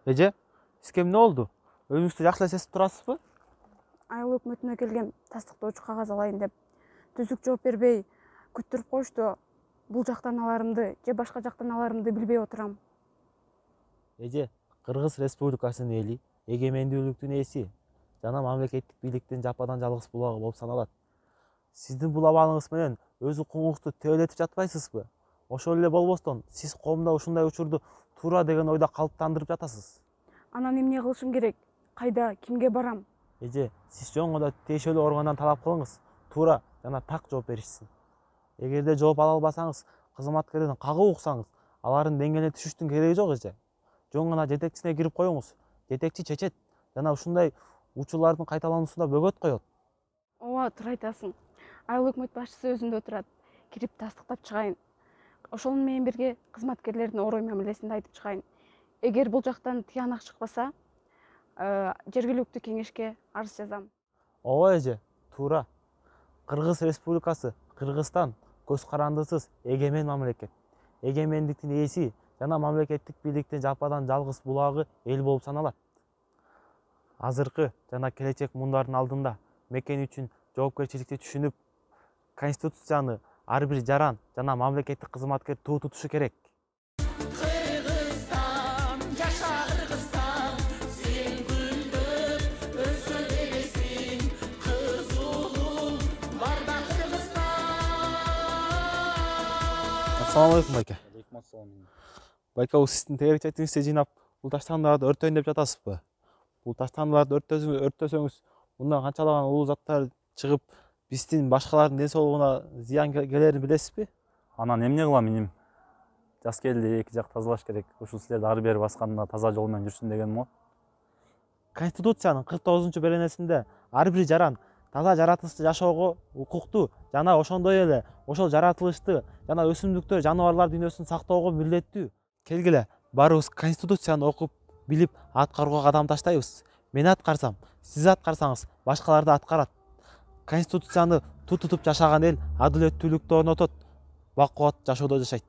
Эже, сизге эмне болду? Өзүңүздү жакшы эле сезип турасызбы? Айыл өкмөтүнө келген тастыктоочу кагаз алайын деп түзүк жооп бербей күттүрүп коюшту. Бул жактан аларымды же башка жактан аларымды билбей отурам. Эже, Кыргыз Республикасынын эли эгемендүүлүктүн ээси жана мамлекеттик бийликтин жападан жалгыз булагы болуп саналат. Сиздин бул абалыңыз менен өз укугуңузду тебелетип жатпайсызбы? Ошол эле болбостон, сиз коомдо ушундай учурду туура деген ойдо калыптандырып жатасыз. Анан эмне кылышым керек? Кайда, кимге барам? Эже, сиз жөн гана тиешелүү органдан талап кылыңыз, туура жана так жооп беришсин. Эгерде жооп ала албасаңыз, кызматкерден кагуу уксаңыз, алардын деңгээлине түшүштүн кереги жок эже. Жөн гана жетекчисине кирип коюңуз. Жетекчи чечет жана ушундай учурлардын кайталануусуна бөгөт коет. Ооба, туура айтасың. Айыл өкмөт башчысы өзүндө отурат. Кирип тастыктап чыгайын. Ошол менен бирге кызматкерлердин орой мамилесин айтып чыгайын. Эгер бул жактан тыянак чыкпаса, жергиликтүү кеңешке арыз жазам. Ооба эже, туура. Кыргыз Республикасы, Кыргызстан көз карандысыз эгемен мамлекет. Эгемендиктин ээси жана мамлекеттик бийликтин жападан жалгыз булагы эл болуп саналат. Азыркы жана келечек мундардын алдында мекен үчүн жоопкерчиликти түшүнүп, Конституцияны ар бир жаран жана мамлекеттик кызматкер туу тутушу керек. Кыргызстан, жаша Кыргызстан, сен гүлдөп өсө бересиң, кыз улуң барда Кыргызстан. Ассалам алейкум байке. Алейкум ассалам. Байке, бул сиздин тегерекчетиңизди жыйнап, бул таштандыларды өрттөйүн деп жатасызбы? Бул таштандыларды өрттөсөңүз, мындан канчалаган улуу заттар чыгып, биздин башкалардын ден соолугуна зыян келерин билесизби? Анан эмне кылам иним? Жас келди, эки жак тазалаш керек. Ушул силерди ары бери басканда таза жол менен жүрсүн дегеним го. Конституциянын 49-беренесинде ар бир жаран таза жаратылышта жашоого укуктуу жана ошондой эле ошол жаратылышты жана өсүмдүктөр, жаныбарлар дүйнөсүн сактоого милдеттүү. Келгиле, баарыбыз Конституцияны окуп, билип, аткарууга кадам таштайбыз. Мен аткарсам, сиз аткарсаңыз, башкалар да аткарат. Конституцияны тутуп жашаган эл адилеттүүлүктү орнотот, бак кубат жашоодо жашайт.